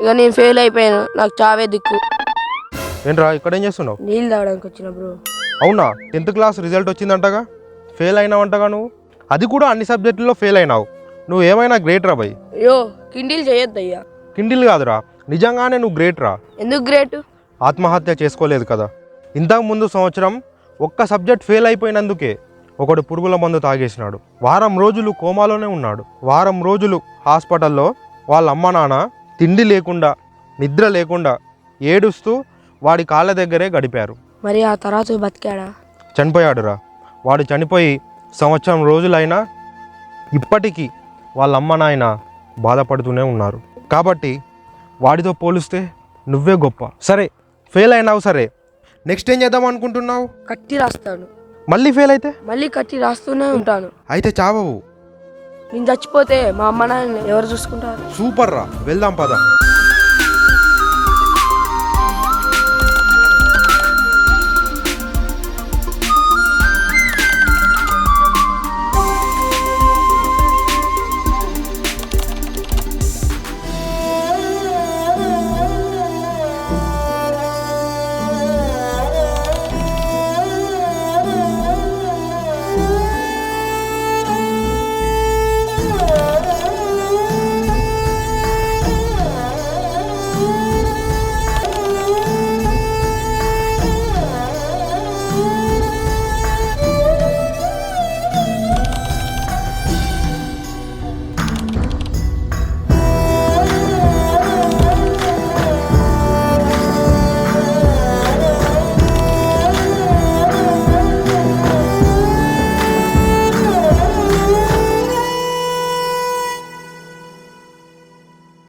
ఇక నేను ఫెయిల్ అయిపోయాను, నాకు చావే దిక్కు. ఏంట్రా ఇక్కడ ఏం చేస్తున్నావు? నీళ్ళు తాగడానికి వచ్చిన బ్రో. అవునా, 10th క్లాస్ రిజల్ట్ వచ్చిందంటగా, ఫెయిల్ అయినావంటగా నువ్వు, అది కూడా అన్ని సబ్జెక్టుల్లో ఫెయిల్ అయినావు. నువ్వు ఏమైనా గ్రేట్ రా భయ్. అయ్యో కిండిల్ చేయొద్దయ్యా. కిండిల్ కాదురా, నిజంగానే నువ్వు గ్రేట్ రా. ఎందుకు గ్రేట్? ఆత్మహత్య చేసుకోలేదు కదా. ఇంతకు ముందు సంవత్సరం ఒక్క సబ్జెక్ట్ ఫెయిల్ అయిపోయినందుకే ఒకడు పురుగుల మందు తాగేసినాడు. వారం రోజులు కోమాలోనే ఉన్నాడు. వారం రోజులు హాస్పిటల్లో వాళ్ళ అమ్మ నాన్న తిండి లేకుండా నిద్ర లేకుండా ఏడుస్తూ వాడి కాళ్ళ దగ్గరే గడిపారు. మరి ఆ తర్వాత బతికాడా? చనిపోయాడురా. వాడు చనిపోయి సంవత్సరం రోజులైనా ఇప్పటికీ వాళ్ళ అమ్మ నాయన బాధపడుతూనే ఉన్నారు. కాబట్టి వాడితో పోలిస్తే నువ్వే గొప్ప. సరే ఫెయిల్ అయినావు, సరే నెక్స్ట్ ఏం చేద్దాం అనుకుంటున్నావు? కట్టి రాస్తాను. మళ్ళీ ఫెయిల్ అయితే? మళ్ళీ కట్టి రాస్తూనే ఉంటాను. అయితే చావవు. నేను చచ్చిపోతే మా అమ్మ నాన్న ఎవరు చూసుకుంటారు? సూపర్ రా, వెళ్దాం పద.